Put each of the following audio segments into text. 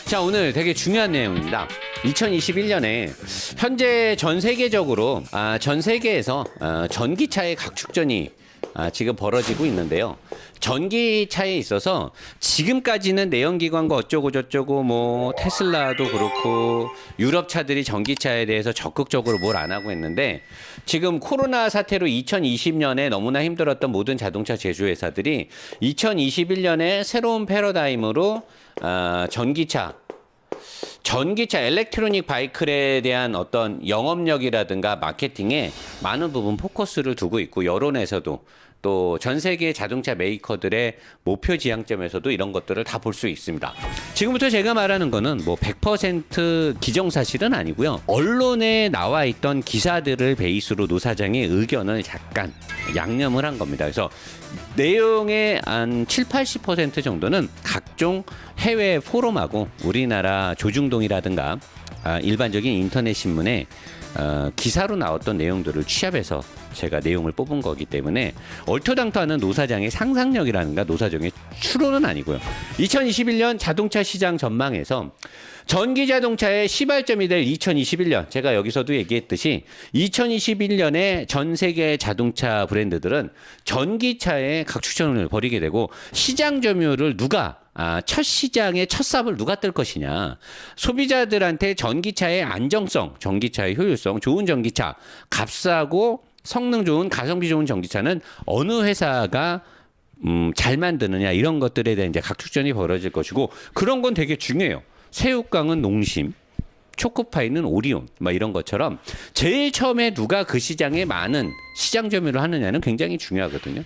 자, 오늘 되게 중요한 내용입니다. 2021년에 현재 전 세계적으로 전 세계에서 전기차의 각축전이 지금 벌어지고 있는데요. 전기차에 있어서 지금까지는 내연기관과 어쩌고 저쩌고 뭐 테슬라도 그렇고 유럽 차들이 전기차에 대해서 적극적으로 뭘 안 하고 있는데, 지금 코로나 사태로 2020년에 너무나 힘들었던 모든 자동차 제조회사들이 2021년에 새로운 패러다임으로 전기차 엘렉트로닉 바이클에 대한 어떤 영업력이라든가 마케팅에 많은 부분 포커스를 두고 있고, 여론에서도 또 전 세계 자동차 메이커들의 목표 지향점에서도 이런 것들을 다 볼 수 있습니다. 지금부터 제가 말하는 거는 뭐 100% 기정사실은 아니고요. 언론에 나와 있던 기사들을 베이스로 노 사장의 의견을 잠깐 양념을 한 겁니다. 그래서 내용의 한 70~80% 정도는 각종 해외 포럼하고 우리나라 조중동이라든가 일반적인 인터넷 신문에 기사로 나왔던 내용들을 취합해서 제가 내용을 뽑은 거기 때문에 얼토당토하는 노 사장의 상상력이라든가 노 사장의 추론은 아니고요. 2021년 자동차 시장 전망에서 전기 자동차의 시발점이 될 2021년, 제가 여기서도 얘기했듯이 2021년에 전 세계 자동차 브랜드들은 전기차의 각축전을 벌이게 되고, 시장 점유율을 누가 첫 시장의 첫 삽을 누가 뜰 것이냐, 소비자들한테 전기차의 안정성, 전기차의 효율성, 좋은 전기차, 값싸고 성능 좋은 가성비 좋은 전기차는 어느 회사가 잘 만드느냐, 이런 것들에 대한 이제 각축전이 벌어질 것이고, 그런 건 되게 중요해요. 새우깡은 농심, 초코파이는 오리온, 막 이런 것처럼 제일 처음에 누가 그 시장에 많은 시장 점유를 하느냐는 굉장히 중요하거든요.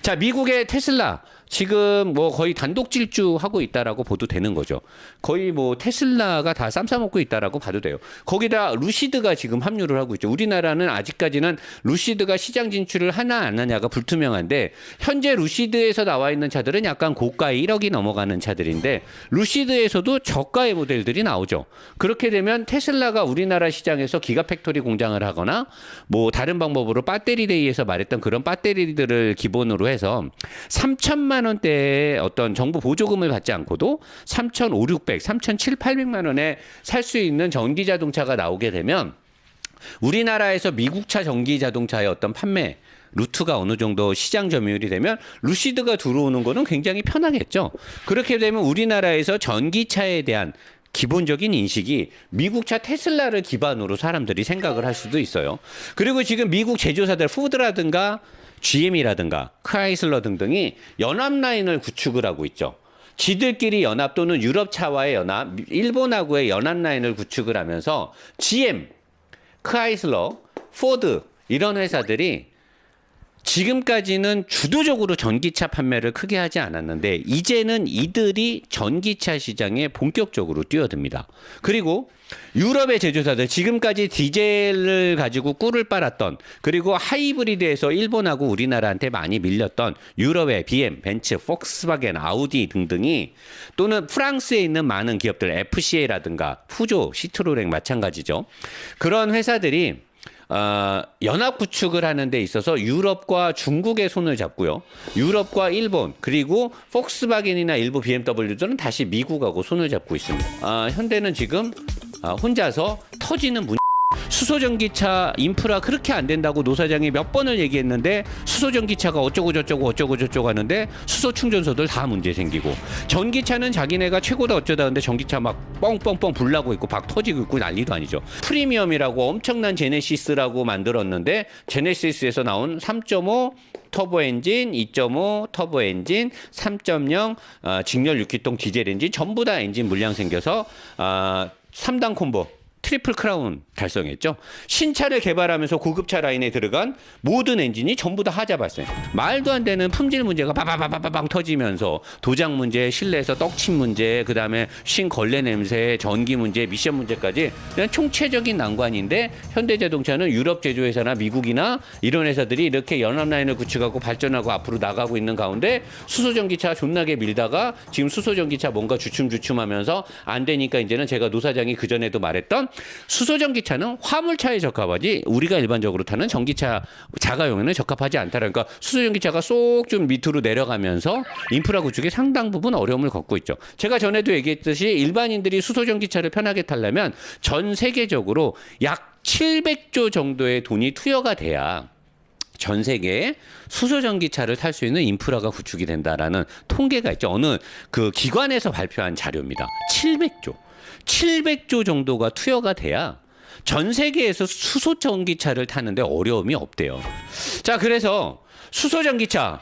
자, 미국의 테슬라 지금 뭐 거의 단독 질주하고 있다라고 봐도 되는 거죠. 거의 뭐 테슬라가 다 쌈 싸먹고 있다라고 봐도 돼요. 거기다 루시드가 지금 합류를 하고 있죠. 우리나라는 아직까지는 루시드가 시장 진출을 하나 안 하냐가 불투명한데, 현재 루시드에서 나와 있는 차들은 약간 고가의 1억이 넘어가는 차들인데 루시드에서도 저가의 모델들이 나오죠. 그렇게 되면 테슬라가 우리나라 시장에서 기가팩토리 공장을 하거나 뭐 다른 방법으로 배터리데이에서 말했던 그런 배터리들을 기본으로 해서 3천만 원대의 어떤 정부 보조금을 받지 않고도 3,500, 3,700, 800만 원에 살 수 있는 전기 자동차가 나오게 되면 우리나라에서 미국차 전기 자동차의 어떤 판매 루트가 어느 정도 시장 점유율이 되면 루시드가 들어오는 거는 굉장히 편하겠죠. 그렇게 되면 우리나라에서 전기차에 대한 기본적인 인식이 미국차 테슬라를 기반으로 사람들이 생각을 할 수도 있어요. 그리고 지금 미국 제조사들 포드라든가 GM이라든가 크라이슬러 등등이 연합 라인을 구축을 하고 있죠. 지들끼리 연합 또는 유럽차와의 연합, 일본하고의 연합 라인을 구축을 하면서 GM, 크라이슬러, 포드 이런 회사들이 지금까지는 주도적으로 전기차 판매를 크게 하지 않았는데 이제는 이들이 전기차 시장에 본격적으로 뛰어듭니다. 그리고 유럽의 제조사들, 지금까지 디젤을 가지고 꿀을 빨았던, 그리고 하이브리드에서 일본하고 우리나라한테 많이 밀렸던 유럽의 BM, 벤츠, 폭스바겐, 아우디 등등이, 또는 프랑스에 있는 많은 기업들 FCA라든가 푸조, 시트로랭 마찬가지죠. 그런 회사들이 연합 구축을 하는 데 있어서 유럽과 중국의 손을 잡고요. 유럽과 일본, 그리고 폭스바겐이나 일부 BMW들은 다시 미국하고 손을 잡고 있습니다. 현대는 지금 혼자서 터지는 수소전기차 인프라 그렇게 안 된다고 노 사장이 몇 번을 얘기했는데, 수소전기차가 어쩌고 저쩌고 하는데 수소충전소들 다 문제 생기고, 전기차는 자기네가 최고다 어쩌다 하는데 전기차 막 뻥뻥뻥 불나고 있고 박 터지고 있고 난리도 아니죠. 프리미엄이라고 엄청난 제네시스라고 만들었는데 제네시스에서 나온 3.5 터보 엔진, 2.5 터보 엔진, 3.0 직렬 6기통 디젤 엔진 전부 다 엔진 물량 생겨서 3단 콤보 트리플 크라운 달성했죠. 신차를 개발하면서 고급차 라인에 들어간 모든 엔진이 전부 다 하자 발생. 말도 안 되는 품질 문제가 바바바바방 터지면서 도장 문제, 실내에서 떡침 문제, 그 다음에 신걸레 냄새, 전기 문제, 미션 문제까지 그냥 총체적인 난관인데, 현대자동차는 유럽 제조회사나 미국이나 이런 회사들이 이렇게 연합 라인을 구축하고 발전하고 앞으로 나가고 있는 가운데 수소전기차 존나게 밀다가 지금 수소전기차 뭔가 주춤주춤하면서 안 되니까 이제는 제가 노 사장이 그전에도 말했던 수소전기차는 화물차에 적합하지 우리가 일반적으로 타는 전기차 자가용에는 적합하지 않다라는, 그러니까 수소전기차가 쏙 좀 밑으로 내려가면서 인프라 구축에 상당 부분 어려움을 겪고 있죠. 제가 전에도 얘기했듯이 일반인들이 수소전기차를 편하게 타려면 전 세계적으로 약 700조 정도의 돈이 투여가 돼야 전 세계에 수소전기차를 탈 수 있는 인프라가 구축이 된다라는 통계가 있죠. 어느 그 기관에서 발표한 자료입니다. 700조 정도가 투여가 돼야 전 세계에서 수소전기차를 타는데 어려움이 없대요. 자, 그래서 수소전기차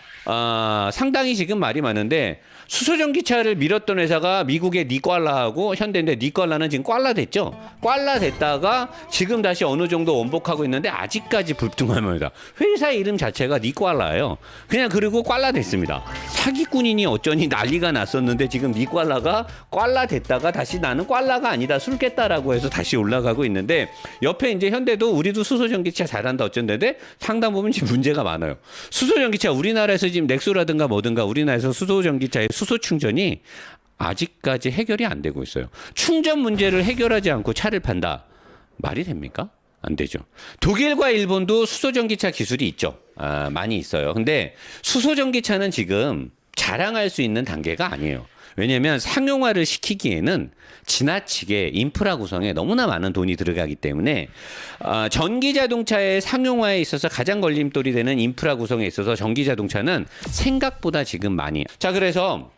상당히 지금 말이 많은데, 수소전기차를 밀었던 회사가 미국의 니콜라하고 현대인데, 니콜라는 지금 꽐라 됐죠. 꽐라 됐다가 지금 다시 어느 정도 원복하고 있는데 아직까지 불투명합니다. 회사 이름 자체가 니콜라예요. 그냥 그리고 꽐라 됐습니다. 사기꾼이니 어쩌니 난리가 났었는데 지금 니콜라가 꽐라 됐다가 다시 나는 꽐라가 아니다 술겠다라고 해서 다시 올라가고 있는데, 옆에 이제 현대도 우리도 수소전기차 잘한다 어쩐데 상당 부분 지금 문제가 많아요. 수소전기차 우리나라에서 지금 넥소라든가 뭐든가 우리나라에서 수소전기차의 수소 충전이 아직까지 해결이 안 되고 있어요. 충전 문제를 해결하지 않고 차를 판다. 말이 됩니까? 안 되죠. 독일과 일본도 수소전기차 기술이 있죠. 많이 있어요. 근데 수소전기차는 지금 자랑할 수 있는 단계가 아니에요. 왜냐하면 상용화를 시키기에는 지나치게 인프라 구성에 너무나 많은 돈이 들어가기 때문에 전기자동차의 상용화에 있어서 가장 걸림돌이 되는 인프라 구성에 있어서 전기자동차는 생각보다 지금 많이. 자, 그래서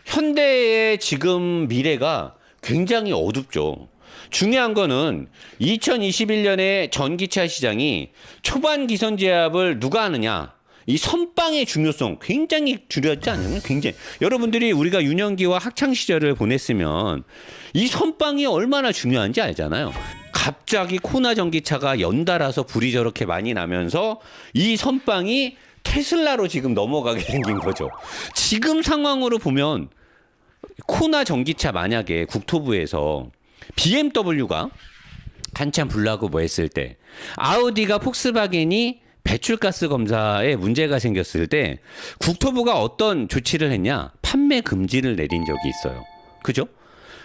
현대의 지금 미래가 굉장히 어둡죠. 중요한 거는 2021년에 전기차 시장이 초반 기선 제압을 누가 하느냐. 이 선빵의 중요성 굉장히 줄였지 않나요? 굉장히. 여러분들이 우리가 유년기와 학창 시절을 보냈으면 이 선빵이 얼마나 중요한지 알잖아요. 갑자기 코나 전기차가 연달아서 불이 저렇게 많이 나면서 이 선빵이 테슬라로 지금 넘어가게 생긴 거죠. 지금 상황으로 보면 코나 전기차 만약에 국토부에서 BMW가 한참 불나고 뭐 했을 때, 아우디가 폭스바겐이 배출가스 검사에 문제가 생겼을 때 국토부가 어떤 조치를 했냐? 판매 금지를 내린 적이 있어요. 그죠?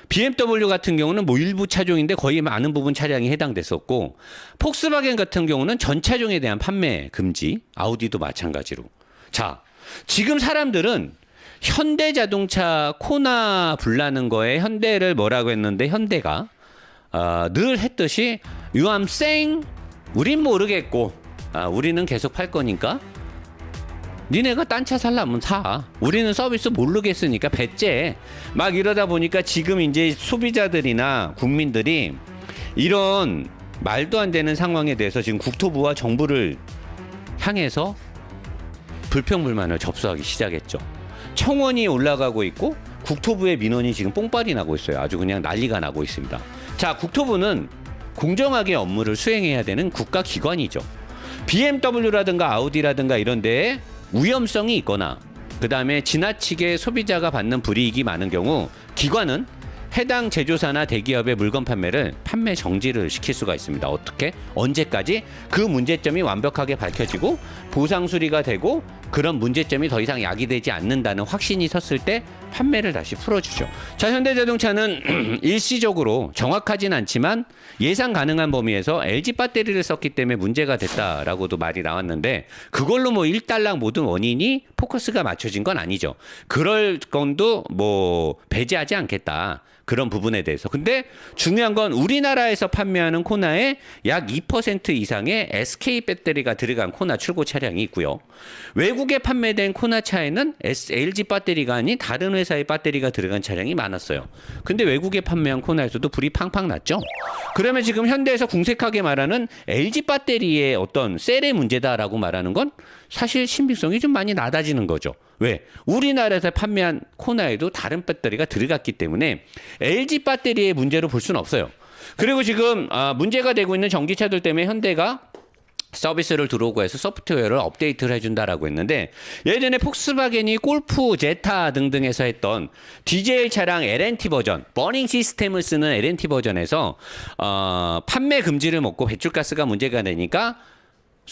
BMW 같은 경우는 뭐 일부 차종인데 거의 많은 부분 차량이 해당됐었고, 폭스바겐 같은 경우는 전 차종에 대한 판매 금지, 아우디도 마찬가지로. 자, 지금 사람들은 현대자동차 코나 불나는 거에 현대를 뭐라고 했는데, 현대가 늘 했듯이 유암생 우린 모르겠고 우리는 계속 팔 거니까 니네가 딴 차 살라면 사. 우리는 서비스 모르겠으니까 배째. 막 이러다 보니까 지금 이제 소비자들이나 국민들이 이런 말도 안 되는 상황에 대해서 지금 국토부와 정부를 향해서 불평불만을 접수하기 시작했죠. 청원이 올라가고 있고 국토부의 민원이 지금 뽕빨이 나고 있어요. 아주 그냥 난리가 나고 있습니다. 자, 국토부는 공정하게 업무를 수행해야 되는 국가기관이죠. BMW라든가 아우디라든가 이런 데에 위험성이 있거나 그 다음에 지나치게 소비자가 받는 불이익이 많은 경우 기관은 해당 제조사나 대기업의 물건 판매 정지를 시킬 수가 있습니다. 어떻게? 언제까지? 그 문제점이 완벽하게 밝혀지고 보상 수리가 되고 그런 문제점이 더 이상 야기되지 않는다는 확신이 섰을 때 판매를 다시 풀어주죠. 자, 현대자동차는 일시적으로 정확하진 않지만 예상 가능한 범위에서 LG 배터리를 썼기 때문에 문제가 됐다라고도 말이 나왔는데, 그걸로 뭐 일단락 모든 원인이 포커스가 맞춰진 건 아니죠. 그럴 건도 뭐 배제하지 않겠다. 그런 부분에 대해서. 근데 중요한 건 우리나라에서 판매하는 코나에 약 2% 이상의 SK 배터리가 들어간 코나 출고 차량이 있고요. 외국에 판매된 코나차에는 LG 배터리가 아닌 다른 회사의 배터리가 들어간 차량이 많았어요. 근데 외국에 판매한 코나에서도 불이 팡팡 났죠. 그러면 지금 현대에서 궁색하게 말하는 LG 배터리의 어떤 셀의 문제다라고 말하는 건 사실 신빙성이 좀 많이 낮아지는 거죠. 왜? 우리나라에서 판매한 코나에도 다른 배터리가 들어갔기 때문에 LG 배터리의 문제로 볼 수는 없어요. 그리고 지금 문제가 되고 있는 전기차들 때문에 현대가 서비스를 들어오고 해서 소프트웨어를 업데이트를 해준다라고 했는데, 예전에 폭스바겐이 골프, 제타 등등에서 했던 디젤 차량 LNT 버전, 버닝 시스템을 쓰는 LNT 버전에서 판매 금지를 먹고 배출가스가 문제가 되니까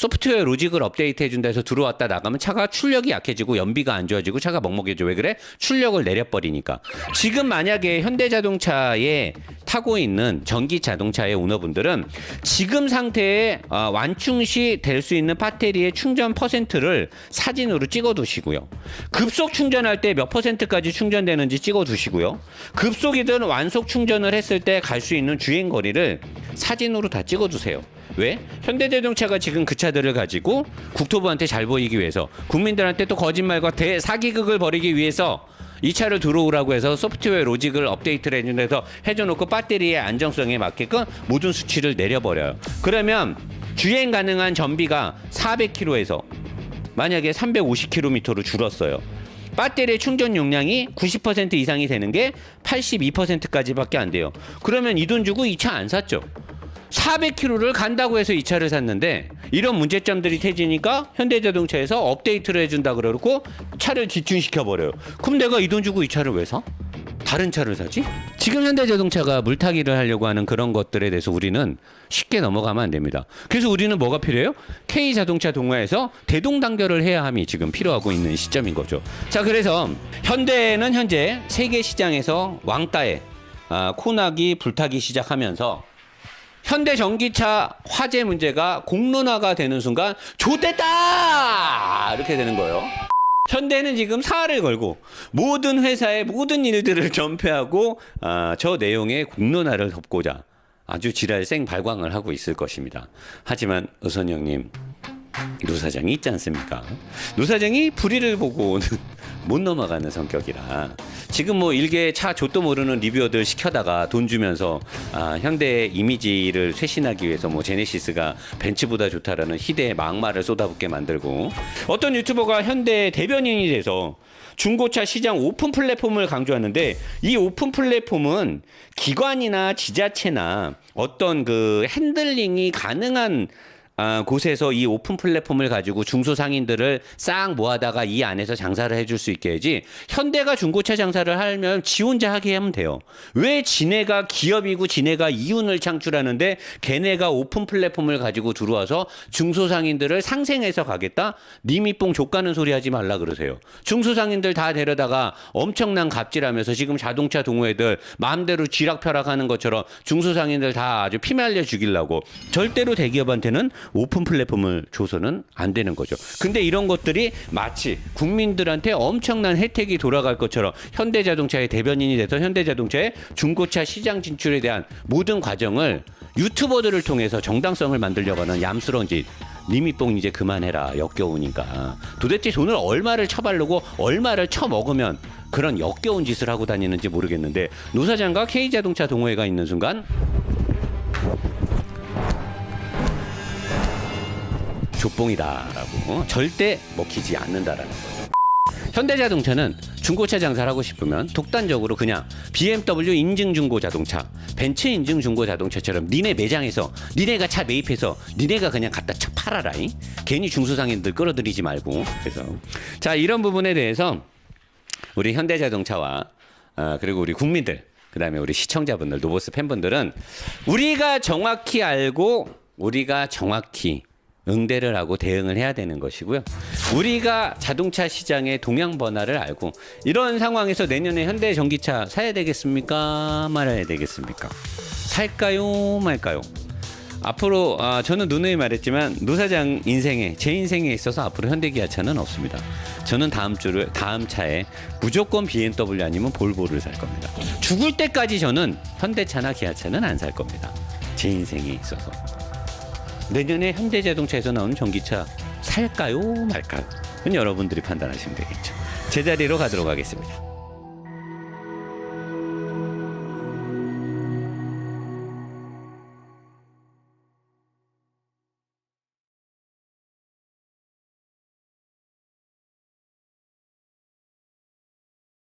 소프트웨어 로직을 업데이트 해준다 해서 들어왔다 나가면 차가 출력이 약해지고 연비가 안 좋아지고 차가 먹먹해져. 왜 그래? 출력을 내려버리니까. 지금 만약에 현대자동차에 타고 있는 전기 자동차의 오너분들은 지금 상태에 완충 시 될 수 있는 배터리의 충전 퍼센트를 사진으로 찍어 두시고요. 급속 충전할 때 몇 퍼센트까지 충전되는지 찍어 두시고요. 급속이든 완속 충전을 했을 때 갈 수 있는 주행 거리를 사진으로 다 찍어 두세요. 왜? 현대자동차가 지금 그 차들을 가지고 국토부한테 잘 보이기 위해서, 국민들한테 또 거짓말과 대사기극을 벌이기 위해서 이 차를 들어오라고 해서 소프트웨어 로직을 업데이트를 해줘놓고 배터리의 안정성에 맞게끔 모든 수치를 내려버려요. 그러면 주행 가능한 전비가 400km에서 만약에 350km로 줄었어요. 배터리의 충전 용량이 90% 이상이 되는 게 82%까지밖에 안 돼요. 그러면 이 돈 주고 이 차 안 샀죠. 400km를 간다고 해서 이 차를 샀는데 이런 문제점들이 터지니까 현대자동차에서 업데이트를 해준다 그러고 차를 지춘시켜버려요. 그럼 내가 이 돈 주고 이 차를 왜 사? 다른 차를 사지? 지금 현대자동차가 물타기를 하려고 하는 그런 것들에 대해서 우리는 쉽게 넘어가면 안 됩니다. 그래서 우리는 뭐가 필요해요? K자동차 동호회에서 대동단결을 해야 함이 지금 필요하고 있는 시점인 거죠. 자, 그래서 현대는 현재 세계 시장에서 왕따에 코나기 불타기 시작하면서 현대 전기차 화재 문제가 공론화가 되는 순간 좋댔다 이렇게 되는 거예요. 현대는 지금 사활을 걸고 모든 회사의 모든 일들을 전폐하고 저 내용의 공론화를 덮고자 아주 지랄 생발광을 하고 있을 것입니다. 하지만 의선형님, 노 사장이 있지 않습니까? 노 사장이 불의를 보고는 못 넘어가는 성격이라 지금 뭐 일개 차 좆도 모르는 리뷰어들 시켜다가 돈 주면서 현대의 이미지를 쇄신하기 위해서 뭐 제네시스가 벤츠보다 좋다라는 희대의 막말을 쏟아붓게 만들고, 어떤 유튜버가 현대 대변인이 돼서 중고차 시장 오픈 플랫폼을 강조하는데, 이 오픈 플랫폼은 기관이나 지자체나 어떤 그 핸들링이 가능한 곳에서 이 오픈 플랫폼을 가지고 중소상인들을 싹 모아다가 이 안에서 장사를 해줄 수 있게 해야지, 현대가 중고차 장사를 하면 지 혼자 하게 하면 돼요. 왜 지네가 기업이고 지네가 이윤을 창출하는데 걔네가 오픈 플랫폼을 가지고 들어와서 중소상인들을 상생해서 가겠다? 님이뽕 족가는 소리 하지 말라 그러세요. 중소상인들 다 데려다가 엄청난 갑질하면서 지금 자동차 동호회들 마음대로 쥐락펴락하는 것처럼 중소상인들 다 아주 피말려 죽이려고 절대로 대기업한테는 오픈 플랫폼을 줘서는 안 되는 거죠. 근데 이런 것들이 마치 국민들한테 엄청난 혜택이 돌아갈 것처럼 현대자동차의 대변인이 돼서 현대자동차의 중고차 시장 진출에 대한 모든 과정을 유튜버들을 통해서 정당성을 만들려고 하는 얌스러운 짓, 님이뽕 이제 그만해라. 역겨우니까. 도대체 돈을 얼마를 쳐바르고 얼마를 쳐먹으면 그런 역겨운 짓을 하고 다니는지 모르겠는데, 노 사장과 K자동차 동호회가 있는 순간 족봉이다라고 절대 먹히지 않는다라는 거죠. 현대자동차는 중고차 장사를 하고 싶으면 독단적으로 그냥 BMW 인증 중고 자동차, 벤츠 인증 중고 자동차처럼 니네 매장에서 니네가 차 매입해서 니네가 그냥 갖다 쳐 팔아라잉. 괜히 중소상인들 끌어들이지 말고. 그래서 자, 이런 부분에 대해서 우리 현대자동차와 그리고 우리 국민들, 그다음에 우리 시청자분들, 노보스 팬분들은 우리가 정확히 알고 우리가 정확히 응대를 하고 대응을 해야 되는 것이고요. 우리가 자동차 시장의 동향 변화를 알고 이런 상황에서 내년에 현대 전기차 사야 되겠습니까? 말아야 되겠습니까? 살까요? 말까요? 앞으로 저는 누누이 말했지만 노 사장 인생에, 제 인생에 있어서 앞으로 현대기아차는 없습니다. 저는 다음 차에 무조건 BMW 아니면 볼보를 살 겁니다. 죽을 때까지 저는 현대차나 기아차는 안 살 겁니다. 제 인생에 있어서. 내년에 현대자동차에서 나오는 전기차 살까요? 말까요? 그건 여러분들이 판단하시면 되겠죠. 제자리로 가도록 하겠습니다.